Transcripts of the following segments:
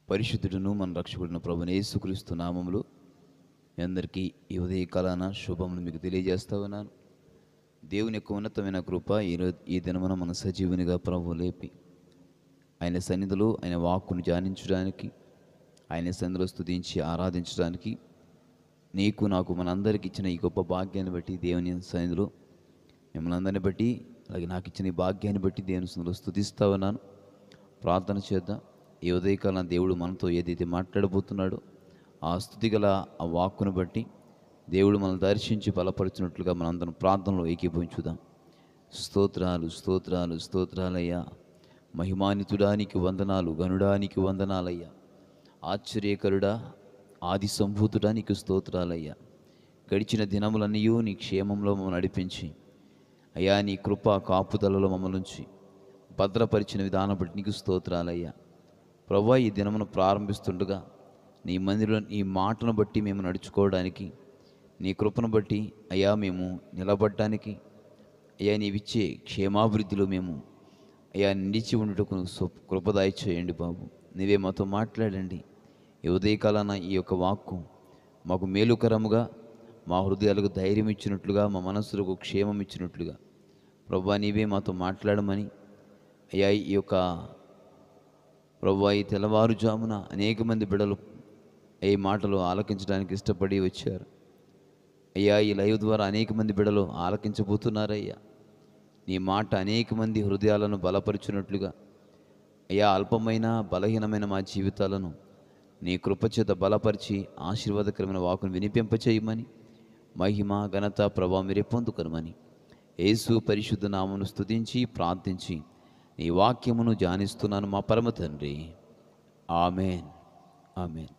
పరిశుద్ధుడును మన రక్షకుడును ప్రభువైన యేసుక్రీస్తు నామములో మీ అందరికీ ఈ ఉదయకాలాన శుభములు మీకు తెలియజేస్తా ఉన్నాను. దేవుని యొక్క ఉన్నతమైన కృప ఈ దినమున మన సజీవునిగా ప్రభువు లేపి ఆయన సన్నిధిలో ఆయన వాక్కును ధ్యానించడానికి, ఆయన సన్నిధిలో స్తుతించి ఆరాధించడానికి నీకు నాకు మనందరికి ఇచ్చిన ఈ గొప్ప భాగ్యాన్ని బట్టి దేవుని సన్నిధిలో మిమ్మల్ని అందరిని బట్టి, అలాగే నాకు ఇచ్చిన ఈ భాగ్యాన్ని బట్టి దేవుని సన్నిధిలో స్తుతిస్తా ఉన్నాను. ప్రార్థన చేద్దాం. ఈ ఉదయకాలం దేవుడు మనతో ఏదైతే మాట్లాడబోతున్నాడో ఆ స్తుతిగల ఆ వాక్కును బట్టి దేవుడు మనల్ని దర్శించి బలపరుచినట్లుగా మనందరం ప్రార్థనలో ఏకీభవించుదాం. స్తోత్రాలు స్తోత్రాలు స్తోత్రాలయ్యా, మహిమానితుడానికి వందనాలు, గనుడానికి వందనాలయ్యా, ఆశ్చర్యకరుడా, ఆది సంభూతుడానికి స్తోత్రాలయ్యా. గడిచిన దినములన్నీ నీ క్షేమంలో మమ్మల్ని నడిపించి అయ్యా, నీ కృప కాపుదలలో మమ్మల్ని ఉంచి భద్రపరిచిన విధానం బట్టి నీకు స్తోత్రాలయ్యా. ప్రభువా, ఈ దినమును ప్రారంభిస్తుండగా నీ మందిరంలో నీ మాటను బట్టి మేము నడుచుకోవడానికి, నీ కృపను బట్టి అయ్యా మేము నిలబడడానికి, అయ్యా నీవిచ్చే క్షేమాభివృద్ధిలో మేము అయ్యా నిలిచి ఉండుటకు కృపదాయి చేయండి బాబు. నీవే మాతో మాట్లాడండి. ఈ ఉదయకాలాన ఈ యొక్క వాక్కు మాకు మేలుకరముగా, మా హృదయాలకు ధైర్యం ఇచ్చినట్లుగా, మా మనస్సులకు క్షేమం ఇచ్చినట్లుగా ప్రభువా నీవే మాతో మాట్లాడమని అయ్యా, ఈ యొక్క ప్రభువా ఈ తెల్లవారుజామున అనేక మంది బిడ్డలు ఈ మాటలు ఆలకించడానికి ఇష్టపడి వచ్చారు అయ్యా. ఈ లైవ్ ద్వారా అనేక మంది బిడ్డలు ఆలకించబోతున్నారయ్యా. నీ మాట అనేక మంది హృదయాలను బలపరుచున్నట్లుగా అయ్యా, అల్పమైన బలహీనమైన మా జీవితాలను నీ కృపచేత బలపరిచి ఆశీర్వాదకరమైన వాకును వినిపింపచేయమని, మహిమ ఘనత ప్రభావం మీరే పొందుకొనమని యేసు పరిశుద్ధ నామమును స్తుతించి ప్రార్థించి నీ వాక్యమును ధ్యానిస్తున్నాను మా పరమ తండ్రి. Amen, amen.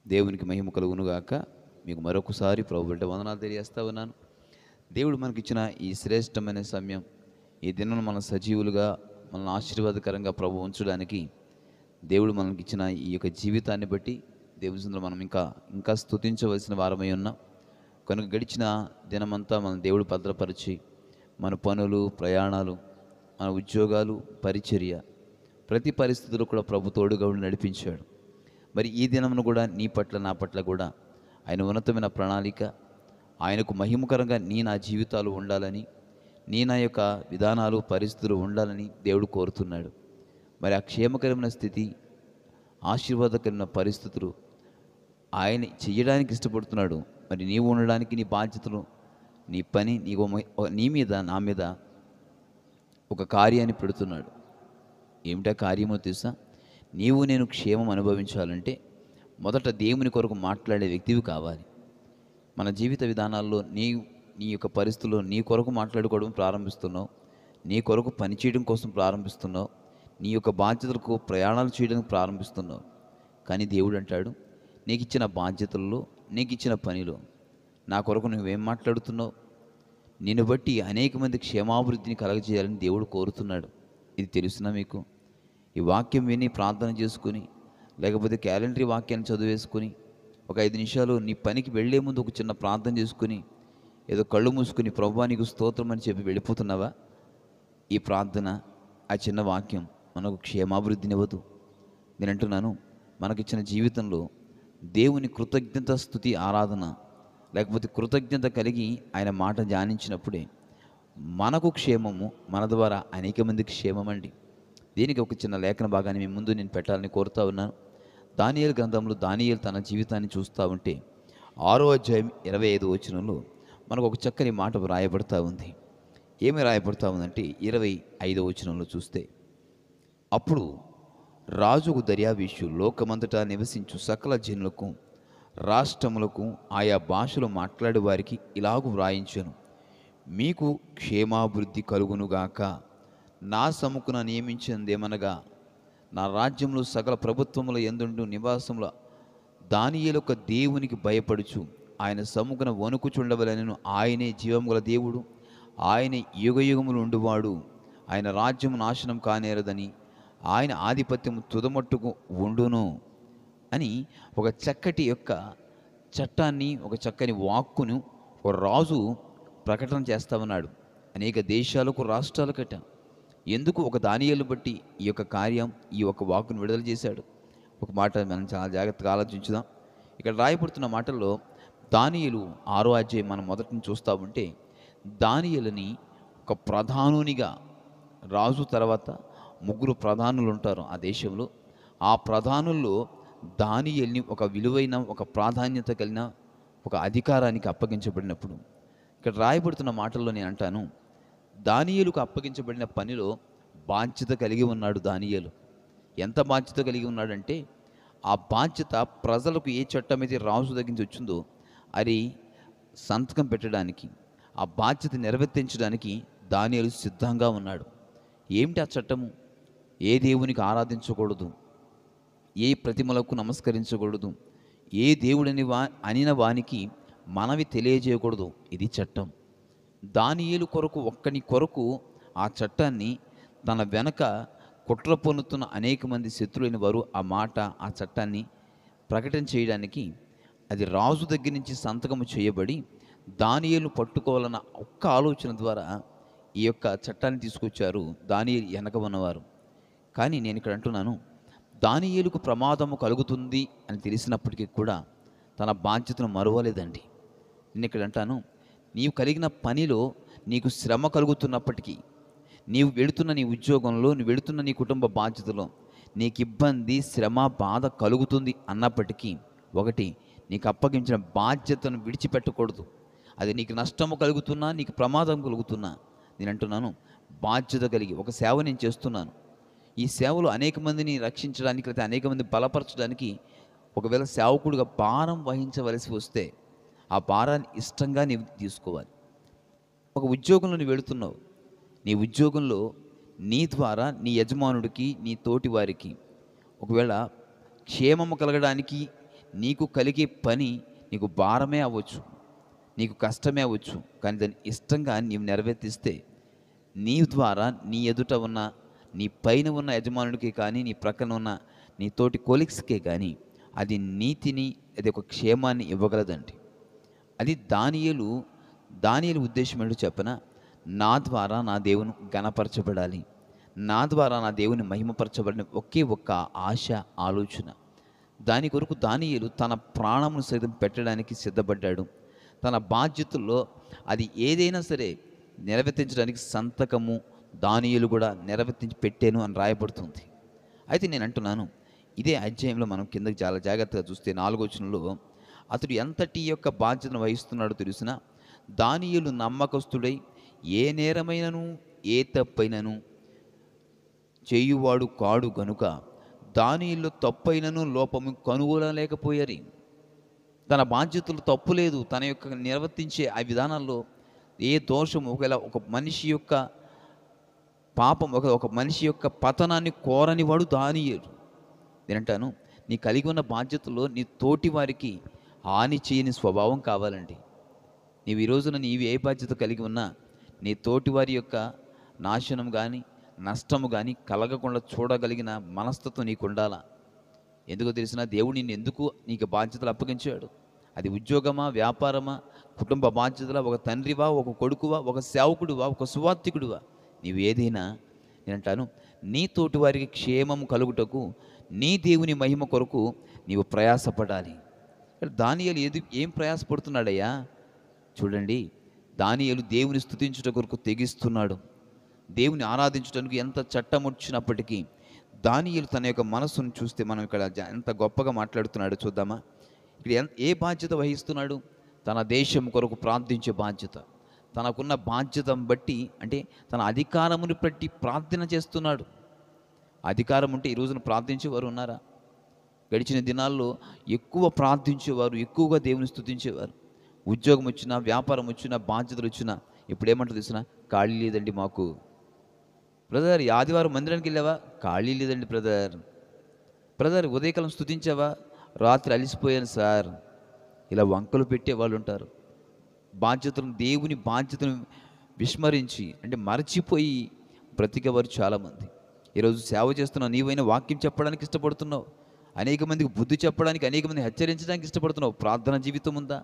దేవునికి మహిమ కలుగునుగాక. మీకు మరొకసారి ప్రభు బిడ్డ వందనాలు తెలియజేస్తా ఉన్నాను. దేవుడు మనకిచ్చిన ఈ శ్రేష్టమైన సమయం, ఈ దినం మన సజీవులుగా మనల్ని ఆశీర్వాదకరంగా ప్రభు ఉంచడానికి దేవుడు మనకిచ్చిన ఈ యొక్క జీవితాన్ని బట్టి దేవుని మనం ఇంకా స్తుతించవలసిన వారమై ఉన్నాం. కనుక గడిచిన దినమంతా మన దేవుడు భద్రపరిచి మన పనులు, ప్రయాణాలు, మన ఉద్యోగాలు, పరిచర్య, ప్రతి పరిస్థితుల్లో కూడా ప్రభు తోడుగా ఉండి నడిపించాడు. మరి ఈ దినమును కూడా నీ పట్ల, నా పట్ల కూడా ఆయన ఉన్నతమైన ప్రణాళిక, ఆయనకు మహిమకరంగా నా జీవితాలు ఉండాలని, నా యొక్క విధానాలు, పరిస్థితులు ఉండాలని దేవుడు కోరుతున్నాడు. మరి ఆ క్షేమకరమైన స్థితి, ఆశీర్వాదకరమైన పరిస్థితులు ఆయన చెయ్యడానికి ఇష్టపడుతున్నాడు. మరి నీవు ఉండడానికి నీ బాధ్యతలు, నీ పని, నీ మీద, నా మీద ఒక కార్యాన్ని పెడుతున్నాడు. ఏమిటా కార్యమో తెలుసా? నీవు నేను క్షేమం అనుభవించాలంటే మొదట దేవుని కొరకు మాట్లాడే వ్యక్తివి కావాలి. మన జీవిత విధానాల్లో నీ యొక్క పరిస్థితుల్లో నీ కొరకు మాట్లాడుకోవడం ప్రారంభిస్తున్నావు, నీ కొరకు పనిచేయడం కోసం ప్రారంభిస్తున్నావు, నీ యొక్క బాధ్యతలకు ప్రయాణాలు చేయడానికి ప్రారంభిస్తున్నావు. కానీ దేవుడు అంటాడు, నీకు ఇచ్చిన బాధ్యతల్లో, నీకు ఇచ్చిన పనిలో నా కొరకు నువ్వేం మాట్లాడుతున్నావు? నిన్ను బట్టి అనేక మంది క్షేమాభివృద్ధిని కలగజేయాలని దేవుడు కోరుతున్నాడు. ఇది తెలుసునా మీకు? ఈ వాక్యం విని ప్రార్థన చేసుకుని, లేకపోతే క్యాలెండరీ వాక్యాన్ని చదివేసుకుని ఒక 5 నిమిషాలు నీ పనికి వెళ్లే ముందు ఒక చిన్న ప్రార్థన చేసుకుని, ఏదో కళ్ళు మూసుకుని ప్రభువా నీకు స్తోత్రం అని చెప్పి వెళ్ళిపోతున్నావా? ఈ ప్రార్థన, ఆ చిన్న వాక్యం మనకు క్షేమాభివృద్ధినివ్వదు. నేను అంటున్నాను, మనకిచ్చిన జీవితంలో దేవుని కృతజ్ఞత, స్తుతి, ఆరాధన, లేకపోతే కృతజ్ఞత కలిగి ఆయన మాట ధ్యానించినప్పుడే మనకు క్షేమము, మన ద్వారా అనేక మందికి క్షేమం అండి. దీనికి ఒక చిన్న లేఖన భాగాన్ని మీ ముందు నేను పెట్టాలని కోరుతా ఉన్నాను. దానియేలు గ్రంథంలో దానియేలు తన జీవితాన్ని చూస్తూ ఉంటే 6వ అధ్యాయం 25వ వచనంలో మనకు ఒక చక్కని మాట రాయబడతా ఉంది. ఏమి రాయబడతా ఉందంటే 25వ వచనంలో చూస్తే, అప్పుడు రాజుకు దర్యావేషు లోకమంతటా నివసించు సకల జనులకు, రాష్ట్రములకు, ఆయా భాషలు మాట్లాడే వారికి ఇలాగు వ్రాయించను, మీకు క్షేమాభివృద్ధి కలుగునుగాక. నా సముఖన నియమించిందేమనగా, నా రాజ్యంలో సకల ప్రభుత్వముల యందుండు నివాసముల దానియేలొక దేవునికి భయపడుచు ఆయన సముఖన వణుకుచుండవలెనను. ఆయనే జీవముగల దేవుడు, ఆయనే యుగయుగములు ఉండువాడు. ఆయన రాజ్యము నాశనం కానేరదని, ఆయన ఆధిపత్యము తుదమట్టుకు ఉండును అని ఒక చక్కటి యొక్క చట్టాన్ని, ఒక చక్కని వాక్కును ఒక రాజు ప్రకటన చేస్తా ఉన్నాడు. అనేక దేశాలకు, రాష్ట్రాలకట. ఎందుకు ఒక దానియేలును బట్టి ఈ యొక్క కార్యం, ఈ యొక్క వాక్కును విడుదల చేశాడు? ఒక మాట మనం చాలా జాగ్రత్తగా ఆలోచించుదాం. ఇక్కడ రాయబడుతున్న మాటల్లో దానియేలు 6వ అధ్యాయం మనం మొదటి నుంచి చూస్తూ ఉంటే, దానియేలుని ఒక ప్రధానునిగా, రాజు తర్వాత ముగ్గురు ప్రధానులు ఉంటారు ఆ దేశంలో. ఆ ప్రధానుల్లో దానియేలుని ఒక విలువైన, ఒక ప్రాధాన్యత కలిగిన ఒక అధికారానికి అప్పగించబడినప్పుడు, ఇక్కడ రాయబడుతున్న మాటల్లో నేను అంటాను, దానియేలుకు అప్పగించబడిన పనిలో బాధ్యత కలిగి ఉన్నాడు దానియేలు. ఎంత బాధ్యత కలిగి ఉన్నాడంటే, ఆ బాధ్యత ప్రజలకు ఏ చట్టం అయితే రాజు దగ్గర నుంచి వచ్చిందో అది సంతకం పెట్టడానికి, ఆ బాధ్యత నిర్వర్తించడానికి దానియేలు సిద్ధంగా ఉన్నాడు. ఏమిటి ఆ చట్టము? ఏ దేవునికి ఆరాధించకూడదు, ఏ ప్రతిమలకు నమస్కరించకూడదు, ఏ దేవుడని అనిన వానికి మనవి తెలియజేయకూడదు. ఇది చట్టం. దానియేలు కొరకు, ఒక్కని కొరకు ఆ చట్టాన్ని తన వెనక కుట్ర పొన్నుతున్న అనేక మంది శత్రులైన వారు ఆ చట్టాన్ని ప్రకటన చేయడానికి అది రాజు దగ్గర నుంచి సంతకము చేయబడి దానియేలు పట్టుకోవాలన్న ఒక్క ఆలోచన ద్వారా ఈ యొక్క చట్టాన్ని తీసుకొచ్చారు దానియేలు వెనక ఉన్నవారు. కానీ నేను ఇక్కడ అంటున్నాను, దానియేలుకు ప్రమాదము కలుగుతుంది అని తెలిసినప్పటికీ కూడా తన బాధ్యతను మరువలేదండి. నేను ఇక్కడ అంటాను, నీవు కలిగిన పనిలో నీకు శ్రమ కలుగుతున్నప్పటికీ, నీవు వెళుతున్న నీ ఉద్యోగంలో, నువ్వు వెళుతున్న నీ కుటుంబ బాధ్యతలో నీకు ఇబ్బంది, శ్రమ, బాధ కలుగుతుంది అన్నప్పటికీ, ఒకటి, నీకు అప్పగించిన బాధ్యతను విడిచిపెట్టకూడదు. అది నీకు నష్టము కలుగుతున్నా, నీకు ప్రమాదం కలుగుతున్నా, నేను అంటున్నాను, బాధ్యత కలిగి ఒక సేవ నేను చేస్తున్నాను. ఈ సేవలో అనేక మందిని రక్షించడానికి, లేదా అనేక మంది బలపరచడానికి ఒకవేళ సేవకుడిగా భారం వహించవలసి వస్తే ఆ భారాన్ని ఇష్టంగా నీవు తీసుకోవాలి. ఒక ఉద్యోగంలో నువ్వు వెళుతున్నావు, నీ ఉద్యోగంలో నీ ద్వారా నీ యజమానుడికి, నీ తోటి వారికి ఒకవేళ క్షేమము కలగడానికి నీకు కలిగే పని నీకు భారమే అవ్వచ్చు, నీకు కష్టమే అవ్వచ్చు. కానీ దాన్ని ఇష్టంగా నీవు నెరవేర్తిస్తే నీ ద్వారా నీ ఎదుట ఉన్న, నీ పైన ఉన్న యజమానుడికి కానీ, నీ ప్రక్కన ఉన్న నీ తోటి కొలీగ్స్కే కానీ అది నీతిని, అది ఒక క్షేమాన్ని ఇవ్వగలదండి. అది దానియేలు ఉద్దేశం ఏంటో చెప్పనా? నా ద్వారా నా దేవుని ఘనపరచబడాలి, నా ద్వారా నా దేవుని మహిమపరచబడిన ఒకే ఒక్క ఆశ, ఆలోచన. దాని కొరకు దానియేలు తన ప్రాణమును సైతం పెట్టడానికి సిద్ధపడ్డాడు. తన బాధ్యతల్లో అది ఏదైనా సరే నెరవేర్తించడానికి సంతకము దానియేలు కూడా నెరవేర్తించి పెట్టాను అని రాయబడుతుంది. అయితే నేను అంటున్నాను, ఇదే అధ్యాయంలో మనం కిందకి చాలా జాగ్రత్తగా చూస్తే 4వ వచనంలో అతడు ఎంతటి యొక్క బాధ్యతను వహిస్తున్నాడో తెలిసిన, దానియేలు నమ్మకస్తుడై ఏ నేరమైనను ఏ తప్పైనను చేయువాడు కాడు గనుక దానియేలు తప్పైనను లోపము కనుగొనలేకపోయారు. తన బాధ్యతలు తప్పు లేదు, తన యొక్క నిర్వర్తించే ఆ విధానాల్లో ఏ దోషము, ఒకవేళ ఒక మనిషి యొక్క పాపం, ఒక మనిషి యొక్క పతనాన్ని కోరని వాడు దానియేలు. నేనంటాను, నీ కలిగి ఉన్న బాధ్యతలో నీ తోటి వారికి హాని చేయని స్వభావం కావాలండి. నీవు ఈ రోజున నీవు ఏ బాధ్యత కలిగి ఉన్నా నీ తోటి వారి యొక్క నాశనం కానీ, నష్టము కానీ కలగకుండా చూడగలిగిన మనస్తత్వం నీకు ఉండాలా. ఎందుకో తెలిసిన, దేవుడు నిన్ను ఎందుకు నీకు బాధ్యతలు అప్పగించాడు? అది ఉద్యోగమా, వ్యాపారమా, కుటుంబ బాధ్యతలా, ఒక తండ్రివా, ఒక కొడుకువా, ఒక సేవకుడువా, ఒక సువార్థికుడువా, నీవు ఏదైనా, నేనంటాను, నీ తోటి వారికి క్షేమము కలుగుటకు, నీ దేవుని మహిమ కొరకు నీవు ప్రయాసపడాలి. దానియేలు ఏం ప్రయాసపడుతున్నాడయ్యా? చూడండి, దానియేలు దేవుని స్తుతించుట కొరకు తెగిస్తున్నాడు. దేవుని ఆరాధించడానికి ఎంత చట్టం వచ్చినప్పటికీ దానియేలు తన యొక్క మనస్సును చూస్తే మనం ఇక్కడ ఎంత గొప్పగా మాట్లాడుతున్నాడో చూద్దామా? ఇక్కడ ఏ బాధ్యత వహిస్తున్నాడు? తన దేశం కొరకు ప్రార్థించే బాధ్యత. తనకున్న బాధ్యతను బట్టి, అంటే తన అధికారముని బట్టి ప్రార్థన చేస్తున్నాడు. అధికారం ఉంటే ఈ రోజున ప్రార్థించేవారు ఉన్నారా? గడిచిన దినాల్లో ఎక్కువ ప్రార్థించేవారు, ఎక్కువగా దేవుని స్తుతించేవారు. ఉద్యోగం వచ్చినా, వ్యాపారం వచ్చినా, బాధ్యతలు వచ్చినా ఇప్పుడు ఏమంటారు తెలిసిన, ఖాళీ లేదండి మాకు. బ్రదర్, ఈ ఆదివారం మందిరానికి వెళ్ళావా? ఖాళీ లేదండి బ్రదర్. ఉదయకాలం స్తుతించావా? రాత్రి అలిసిపోయాను సార్. ఇలా వంకలు పెట్టే వాళ్ళు ఉంటారు. దేవుని బాధ్యతను విస్మరించి, అంటే మరచిపోయి బ్రతికేవారు చాలామంది. ఈరోజు సేవ చేస్తున్నావు, నీవైనా వాక్యం చెప్పడానికి ఇష్టపడుతున్నావు, అనేక మందికి బుద్ధి చెప్పడానికి, అనేక మంది హెచ్చరించడానికి ఇష్టపడుతున్నావు. ప్రార్థన జీవితం ఉందా?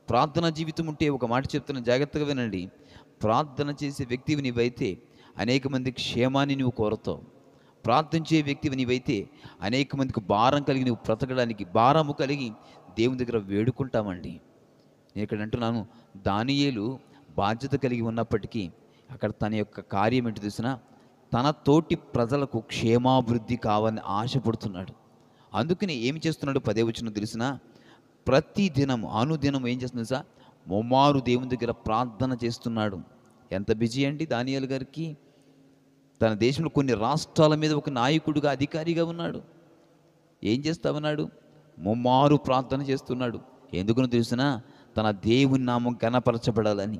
ప్రార్థన జీవితం ఉంటే ఒక మాట చెప్తున్నా, జాగ్రత్తగా వినండి. ప్రార్థన చేసే వ్యక్తివి నీవైతే అనేక మంది క్షేమాన్ని నువ్వు కోరుతావు. ప్రార్థించే వ్యక్తివి నీవైతే అనేక మందికి భారం కలిగి నువ్వు బ్రతకడానికి భారము కలిగి దేవుని దగ్గర వేడుకుంటామండి. నేను ఇక్కడ అంటున్నాను, దానియేలు బాధ్యత కలిగి ఉన్నప్పటికీ అక్కడ తన యొక్క కార్యం ఏంటి తెలిసినా, తన తోటి ప్రజలకు క్షేమాభివృద్ధి కావాలని ఆశపడుతున్నాడు. అందుకని ఏమి చేస్తున్నాడు? 10వ వచనం తెలిసినా, ప్రతి దినం అనుదినం ఏం చేస్తుంది తెలుసా? ముమ్మారు దేవుని దగ్గర ప్రార్థన చేస్తున్నాడు. ఎంత బిజీ అండి దానియేలు గారికి! తన దేశంలో కొన్ని రాష్ట్రాల మీద ఒక నాయకుడిగా అధికారిగా ఉన్నాడు. ఏం చేస్తా ఉన్నాడు? ముమ్మారు ప్రార్థన చేస్తున్నాడు. ఎందుకునో తెలిసినా, తన దేవుని నామం కనపరచబడాలని,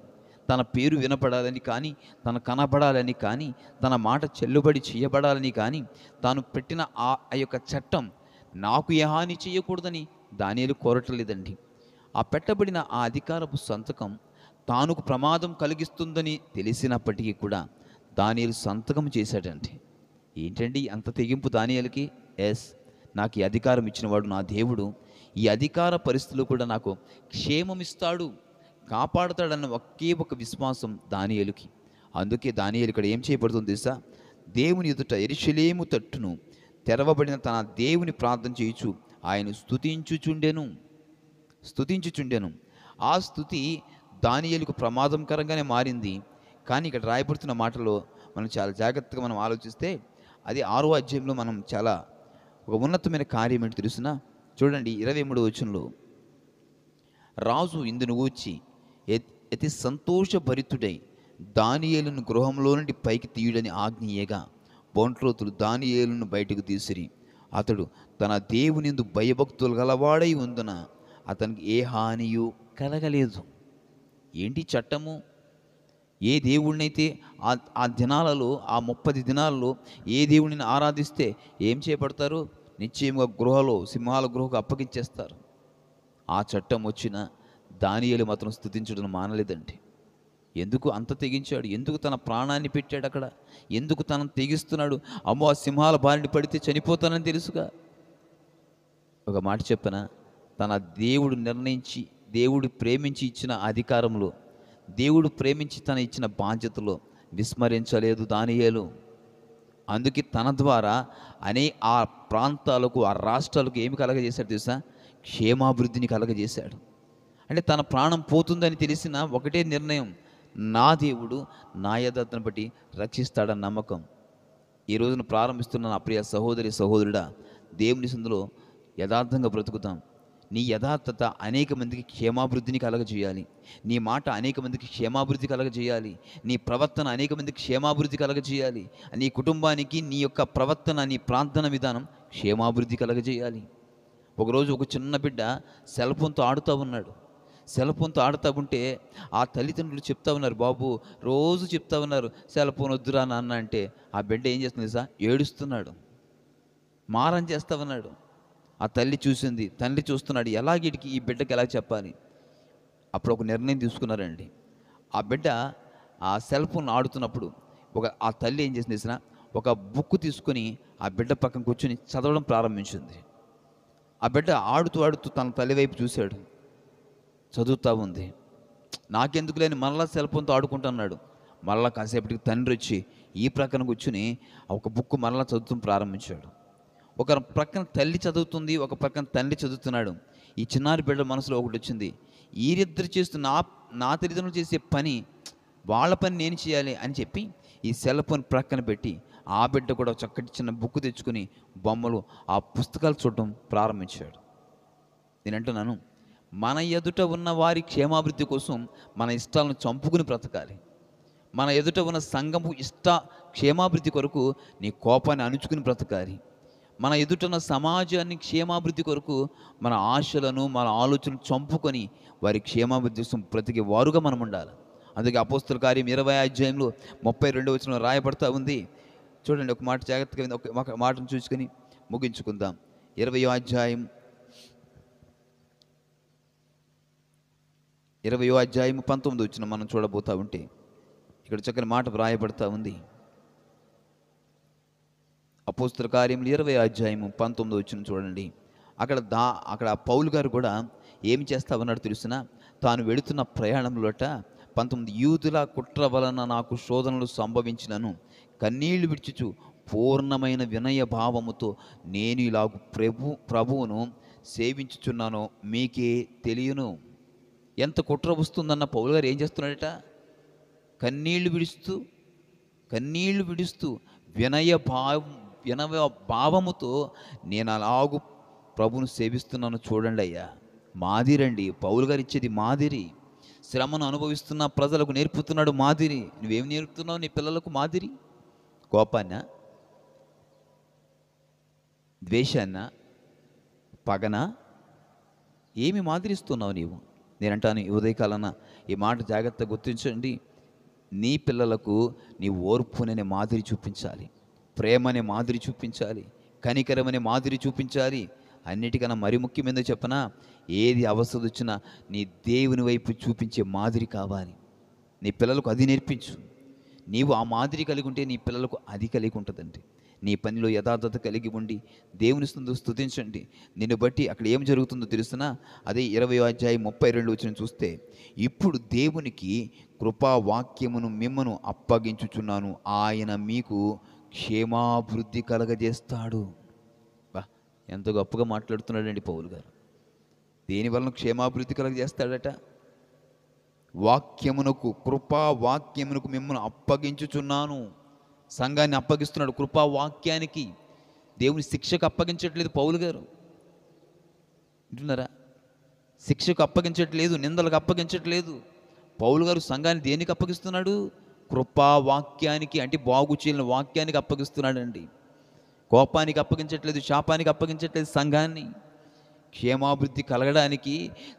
తన పేరు వినపడాలని కానీ, తన కనబడాలని కానీ, తన మాట చెల్లుబడి చేయబడాలని కానీ, తాను పెట్టిన ఆ యొక్క చట్టం నాకు ఏ హాని చేయకూడదని దానియేలు కోరటలేదండి. ఆ పెట్టబడిన ఆ అధికారపు సంతకం తానుకు ప్రమాదం కలిగిస్తుందని తెలిసినప్పటికీ కూడా దానియేలు సంతకం చేశాడంటే ఏంటండి అంత తెగింపు దానియేలుకి? ఎస్, నాకు ఈ అధికారం ఇచ్చినవాడు నా దేవుడు, ఈ అధికార పరిస్థితుల్లో కూడా నాకు క్షేమం ఇస్తాడు, కాపాడుతాడన్న ఒకే ఒక విశ్వాసం దానియేలుకి. అందుకే దానియేలు ఇక్కడ ఏం చేయబడుతుంది తెలుసా? దేవుని ఎదుట యెరూషలేము తట్టును తెరవబడిన తన దేవుని ప్రార్థన చేయుచు ఆయన స్తుతించుచుండెను. ఆ స్తుతి దానియేలుకు ప్రమాదకరంగానే మారింది. కానీ ఇక్కడ రాయబడుతున్న మాటలో మనం చాలా జాగ్రత్తగా మనం ఆలోచిస్తే, అది 6వ అధ్యాయంలో మనం చాలా ఒక ఉన్నతమైన కార్యం ఏంటి తెలుసునా? చూడండి 23వ వచనంలో, రాజు ఇందును గూర్చి అతి సంతోషభరితుడై దానియేలును గృహంలో నుండి పైకి తీయుడని ఆజ్ఞేయగా బొంట్రోతులు దానియేలును బయటకు తీసిరి. అతడు తన దేవునియందు భయభక్తులు గలవాడై ఉందున అతనికి ఏ హానియు కలగలేదు. ఏంటి చట్టము? ఏ దేవుడినైతే ఆ దినాలలో, ఆ 30 దినాలలో ఏ దేవుడిని ఆరాధిస్తే ఏం చేయబడతారు? నిశ్చయముగా సింహాల గుహకు అప్పగించేస్తారు. ఆ చట్టం వచ్చిన దానియేలు మాత్రం స్తుతించడం మానలేదండి. ఎందుకు అంత తెగించాడు? ఎందుకు తన ప్రాణాన్ని పెట్టాడు అక్కడ? ఎందుకు తనను తెగిస్తున్నాడు? అమ్మో, ఆ సింహాల బారిన పడితే చనిపోతానని తెలుసుగా. ఒక మాట చెప్పనా? తన దేవుడు నిర్ణయించి, దేవుడు ప్రేమించి ఇచ్చిన అధికారంలో, దేవుడు ప్రేమించి తన ఇచ్చిన బాధ్యతలో విస్మరించలేదు దానియేలు. అందుకే తన ద్వారా ఆ ప్రాంతాలకు, ఆ రాష్ట్రాలకు ఏమి కలగజేశాడు తెలుసా? క్షేమాభివృద్ధిని కలగజేశాడు. అంటే తన ప్రాణం పోతుందని తెలిసిన ఒకటే నిర్ణయం, నా దేవుడు నా యథార్థను బట్టి రక్షిస్తాడన్న నమ్మకం. ఈ రోజున ప్రారంభిస్తున్న నా ప్రియ సహోదరుడా, దేవుని సందులో యథార్థంగా బ్రతుకుతాం. నీ యథార్థత అనేక మందికి క్షేమాభివృద్ధిని కలగజేయాలి. నీ మాట అనేక మందికి క్షేమాభివృద్ధి కలగజేయాలి. నీ ప్రవర్తన అనేక మందికి క్షేమాభివృద్ధి కలగజేయాలి. నీ కుటుంబానికి నీ యొక్క ప్రవర్తన, నీ ప్రార్థన విధానం క్షేమాభివృద్ధి కలగజేయాలి. ఒకరోజు ఒక చిన్న బిడ్డ సెల్ ఫోన్తో ఆడుతూ ఉన్నాడు. సెల్ ఫోన్తో ఆడుతూ ఉంటే ఆ తల్లిదండ్రులు చెప్తా ఉన్నారు, బాబు రోజు చెప్తా ఉన్నారు సెల్ ఫోన్ వద్దురా నాన్న అంటే, ఆ బిడ్డ ఏం చేస్తుంది సార్? ఏడుస్తున్నాడు, మారం చేస్తూ ఉన్నాడు. ఆ తల్లి చూసింది, తండ్రి చూస్తున్నాడు, ఎలాగీడికి ఈ బిడ్డకి ఎలా చెప్పాలి? అప్పుడు ఒక నిర్ణయం తీసుకున్నారండి. ఆ బిడ్డ ఆ సెల్ ఫోన్ ఆడుతున్నప్పుడు ఆ తల్లి ఏం చేసింది తెలిసిన, ఒక బుక్ తీసుకొని ఆ బిడ్డ పక్కన కూర్చొని చదవడం ప్రారంభించింది. ఆ బిడ్డ ఆడుతూ తన తల్లి వైపు చూశాడు, చదువుతూ ఉంది. నాకెందుకు లేని మళ్ళా సెల్ ఫోన్తో ఆడుకుంటున్నాడు. మళ్ళా కాసేపటికి తండ్రి వచ్చి ఈ ప్రక్కన కూర్చుని ఒక బుక్ మళ్ళా చదువుతూ ప్రారంభించాడు. ఒక ప్రక్కన తల్లి చదువుతుంది, ఒక ప్రక్కన తండ్రి చదువుతున్నాడు. ఈ చిన్నారి బిడ్డ మనసులో ఒకటి వచ్చింది, వీరిద్దరు చేస్తున్న నా తల్లిదండ్రులు చేసే పని, వాళ్ళ పని నేను చేయాలి అని చెప్పి ఈ సెల్ ఫోన్ ప్రక్కన పెట్టి ఆ బిడ్డ కూడా చక్కటి చిన్న బుక్ తెచ్చుకొని బొమ్మలు, ఆ పుస్తకాలు చూడటం ప్రారంభించాడు. నేను అంటున్నాను, మన ఎదుట ఉన్న వారి క్షేమాభివృద్ధి కోసం మన ఇష్టాలను చంపుకుని బ్రతకాలి. మన ఎదుట ఉన్న సంఘము క్షేమాభివృద్ధి కొరకు నీ కోపాన్ని అణుచుకుని బ్రతకాలి. మన ఎదుటన్న సమాజాన్ని క్షేమాభివృద్ధి కొరకు మన ఆశలను, మన ఆలోచనలు చంపుకొని వారి క్షేమాభివృద్ధి కోసం బ్రతికే వారుగా మనం ఉండాలి. అందుకే అపోస్తల కార్యం 20వ అధ్యాయంలో 32వ వచనంలో రాయబడతా ఉంది. చూడండి, ఒక మాట జాగ్రత్తగా ఒక మాటను చూసుకొని ముగించుకుందాం. 20వ అధ్యాయం 19వ వచనం మనం చూడబోతా ఉంటే ఇక్కడ చక్కని మాట రాయబడతా ఉంది. అపోస్తల కార్యములు 20వ అధ్యాయం 19వ వచనం చూడండి. అక్కడ పౌలు గారు కూడా ఏమి చేస్తా ఉన్నాడు తెలుసునా? తాను వెళుతున్న ప్రయాణంలోట 19 యూదుల కుట్ర వలన నాకు శోధనలు సంభవించినను కన్నీళ్లు విడిచుచు పూర్ణమైన వినయ భావముతో నేను ఇలాగు ప్రభువును సేవించుచున్నానో మీకే తెలియను. ఎంత కుట్ర వస్తుందన్న పౌలు గారు ఏం చేస్తున్నాడట? కన్నీళ్లు విడుస్తూ వినయ భావముతో నేను అలాగు ప్రభును సేవిస్తున్నాను. చూడండి అయ్యా, మాదిరండి. పౌలు గారు ఇచ్చేది మాదిరి. శ్రమను అనుభవిస్తున్న ప్రజలకు నేర్పుతున్నాడు మాదిరి. నువ్వేం నేర్పుతున్నావు నీ పిల్లలకు? మాదిరి. కోపాన్న, ద్వేషాన్న, పగన, ఏమి మాదిరిస్తున్నావు నీవు? నేనంటాను ఈ ఉదయకాలన ఈ మాట జాగ్రత్తగా గుర్తించండి. నీ పిల్లలకు నీ ఓర్పుననే మాదిరి చూపించాలి, ప్రేమనే మాదిరి చూపించాలి, కనికరమనే మాదిరి చూపించాలి. అన్నిటికన్నా మరి ముఖ్యమైనది చెప్పనా? ఏది అవసరం వచ్చినా నీ దేవుని వైపు చూపించే మాదిరి కావాలి. నీ పిల్లలకు అది నేర్పించు. నీవు ఆ మాదిరి కలిగి ఉంటే నీ పిల్లలకు అది కలిగి ఉంటుందండి. నీ పనిలో యథార్థత కలిగి ఉండి దేవుని స్తుతించండి. నిన్ను బట్టి అక్కడ ఏం జరుగుతుందో తెలుస్తున్నా? అదే 20వ అధ్యాయం 32 వచనం చూస్తే, ఇప్పుడు దేవునికి కృపావాక్యమును మిమ్మను అప్పగించుచున్నాను, ఆయన మీకు క్షేమాభివృద్ధి కలగజేస్తాడు. బా, ఎంత గొప్పగా మాట్లాడుతున్నాడండి పౌలు గారు. దేనివలన క్షేమాభివృద్ధి కలగజేస్తాడట? కృపావాక్యమునకు మిమ్మల్ని అప్పగించుచున్నాను. సంఘాన్ని అప్పగిస్తున్నాడు కృపావాక్యానికి. దేవుని శిక్షకు అప్పగించట్లేదు పౌలు గారు. వింటున్నారా? శిక్షకు అప్పగించట్లేదు, నిందలకు అప్పగించట్లేదు. పౌలు గారు సంఘాన్ని దేనికి అప్పగిస్తున్నాడు? కృపావాక్యానికి, అంటే బాగు చేయని వాక్యానికి అప్పగిస్తున్నాడండి. కోపానికి అప్పగించట్లేదు, శాపానికి అప్పగించట్లేదు. సంఘాన్ని క్షేమాభివృద్ధి కలగడానికి,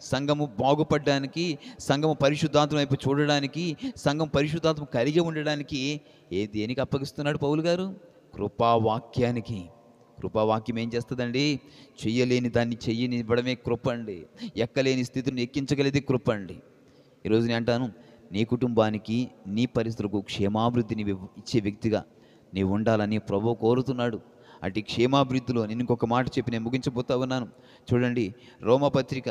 సంఘము బాగుపడడానికి, సంఘము పరిశుద్ధాత్మ వైపు చూడడానికి, సంఘం పరిశుద్ధాత్మ కలిగి ఉండడానికి దేనికి అప్పగిస్తున్నాడు పౌలు గారు? కృపావాక్యానికి. కృపావాక్యం ఏం చేస్తుందండి? చెయ్యలేని దాన్ని చెయ్యనివ్వడమే కృప అండి. ఎక్కలేని స్థితిని ఎక్కించగలిది కృప అండి. ఈరోజు నేను అంటాను, నీ కుటుంబానికి, నీ పరిస్థితులకు క్షేమాభివృద్ధిని ఇచ్చే వ్యక్తిగా నీవు ఉండాలని ప్రభువు కోరుతున్నాడు. అటు క్షేమాభివృద్ధిలో నేను ఇంకొక మాట చెప్పి నేను ముగించబోతా ఉన్నాను. చూడండి, రోమపత్రిక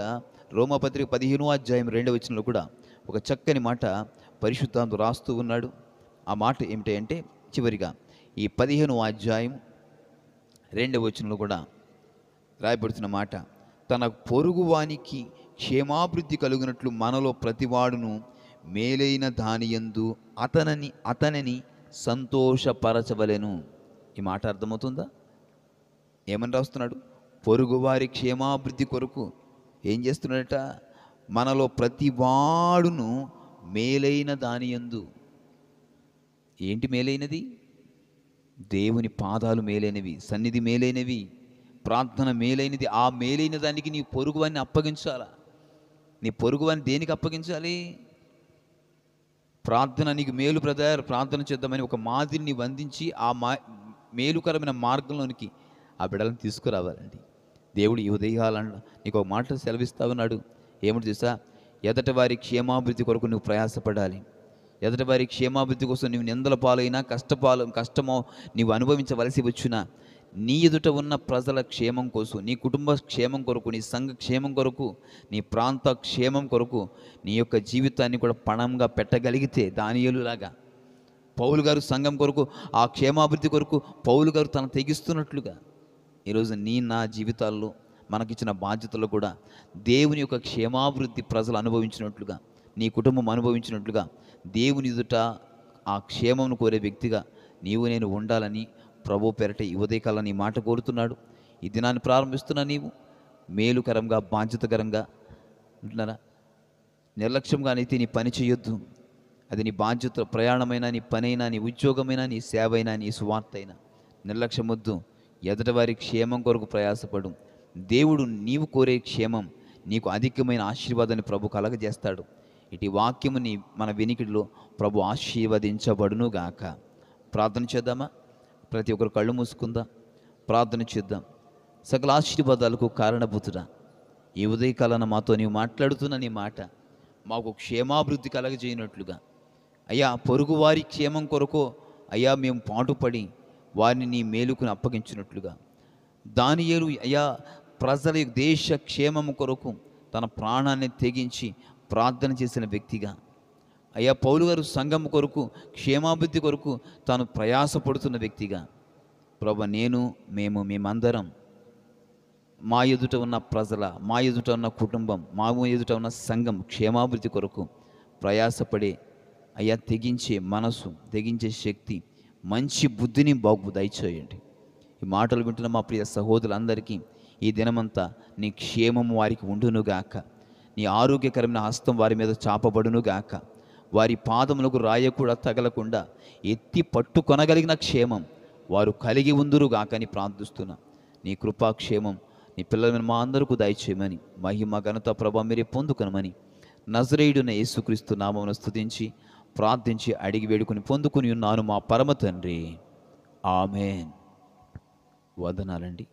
15వ అధ్యాయం 2వ వచనంలో కూడా ఒక చక్కని మాట పరిశుద్ధాత్మ రాస్తూ ఉన్నాడు. ఆ మాట ఏమిటంటే, చివరిగా ఈ 15వ అధ్యాయం 2వ వచనంలో కూడా రాయబడుతున్న మాట, తన పొరుగువానికి క్షేమాభివృద్ధి కలుగునట్లు మనలో ప్రతివాడును మేలైన దానియందు అతనిని సంతోషపరచవలెను. ఈ మాట అర్థమవుతుందా? ఏమని రాస్తున్నాడు? పొరుగువారి క్షేమాభివృద్ధి కొరకు ఏం చేస్తున్నాడట? మనలో ప్రతివాడును మేలైన దానియందు. ఏంటి మేలైనది? దేవుని పాదాలు మేలైనవి, సన్నిధి మేలైనవి, ప్రార్థన మేలైనది. ఆ మేలైన దానికి నీ పొరుగువాన్ని అప్పగించాలా? నీ పొరుగువాన్ని దేనికి అప్పగించాలి? ప్రార్థన, నీకు మేలు బ్రదర్, ప్రార్థన చేద్దామని ఒక మాదిరిని వందించి ఆ మేలుకరమైన మార్గంలోనికి ఆ బిడ్డలను తీసుకురావాలండి. దేవుడు ఈ ఉదయాలను నీకు ఒక మాట సెలవిస్తా ఉన్నాడు. ఏమిటి తెలుసా? ఎదటి వారి క్షేమాభివృద్ధి కొరకు నువ్వు ప్రయాసపడాలి. ఎదటి వారి క్షేమాభివృద్ధి కోసం నువ్వు నిందల పాలైనా, కష్టమో నీవు అనుభవించవలసి వచ్చినా, నీ ఎదుట ఉన్న ప్రజల క్షేమం కోసం, నీ కుటుంబ క్షేమం కొరకు, నీ సంఘ క్షేమం కొరకు, నీ ప్రాంత క్షేమం కొరకు నీ యొక్క జీవితాన్ని కూడా పణంగా పెట్టగలిగితే, దానియేలులాగా పౌలు గారు సంఘం కొరకు, ఆ క్షేమాభివృద్ధి కొరకు పౌలు గారు తను తెగిస్తున్నట్లుగా ఈరోజు నా జీవితాల్లో మనకిచ్చిన బాధ్యతలు కూడా దేవుని యొక్క క్షేమాభివృద్ధి ప్రజలు అనుభవించినట్లుగా, నీ కుటుంబం అనుభవించినట్లుగా దేవుని ఎదుట ఆ క్షేమమును కోరే వ్యక్తిగా నీవు నేను ఉండాలని ప్రభు పేరట ఈ ఉదయకాలం నీ మాట కోరుతున్నాడు. ఈ దినాన్ని ప్రారంభిస్తున్నా నీవు మేలుకరంగా, బాధ్యతకరంగా ఉంటున్నారా? నిర్లక్ష్యంగా అయితే నీ పని చేయొద్దు. అది నీ బాధ్యత, ప్రయాణమైనా, నీ పనైనా, నీ ఉద్యోగమైనా, నీ సేవ అయినా, నీ సువార్త అయినా నిర్లక్ష్యం వద్దు. ఎదుటి వారి క్షేమం కొరకు ప్రయాసపడు. దేవుడు నీవు కోరే క్షేమం, నీకు అధికమైన ఆశీర్వాదాన్ని ప్రభు కలగజేస్తాడు. ఇటు వాక్యము మన వెనికిడిలో ప్రభు ఆశీర్వదించబడునుగాక. ప్రార్థన చేద్దామా? ప్రతి ఒక్కరు కళ్ళు మూసుకుందాం, ప్రార్థన చేద్దాం. సకల ఆశీర్వాదాలకు కారణభూతుడా, ఈ ఉదయకాలాన మాతో నీవు మాట్లాడుతున్న నీ మాట మాకు క్షేమాభివృద్ధి కలగజేయనట్లుగా, అయ్యా పొరుగువారి క్షేమం కొరకు అయ్యా మేము పాటుపడి వారిని నీ మేలుకుని అప్పగించినట్లుగా, దానియేలు అయ్యా ప్రజల దేశ క్షేమము కొరకు తన ప్రాణాన్ని తెగించి ప్రార్థన చేసిన వ్యక్తిగా, అయ్యా పౌలు గారు సంఘం కొరకు, క్షేమాభివృద్ధి కొరకు తాను ప్రయాసపడుతున్న వ్యక్తిగా, ప్రభు మేమందరం మా ఎదుట ఉన్న ప్రజల, మా ఎదుట ఉన్న కుటుంబం, మా ఎదుట ఉన్న సంఘం క్షేమాభివృద్ధి కొరకు ప్రయాసపడే అయ్యా తెగించే మనసు, తెగించే శక్తి, మంచి బుద్ధిని బాగు దయచేయండి. ఈ మాటలు వింటున్న మా ప్రియ సహోదరులందరికీ ఈ దినమంతా నీ క్షేమము వారికి ఉండునుగాక. నీ ఆరోగ్యకరమైన హస్తం వారి మీద చాపబడునుగాక. వారి పాదములకు రాయ కూడా తగలకుండా ఎత్తి పట్టుకొనగలిగిన క్షేమం వారు కలిగి ఉందురుగాక అని ప్రార్థిస్తున్నా. నీ కృపాక్షేమం నీ పిల్లల మా అందరికీ దయచేయమని, మహిమ ఘనత ప్రభావం మీరే పొందుకొనమని నజరేయుడైన యేసుక్రీస్తు నామమును స్తుతించి ప్రార్థించి అడిగి వేడుకొని పొందుకొని ఉన్నాను మా పరమ తండ్రి. ఆమేన్. వందనాలండి.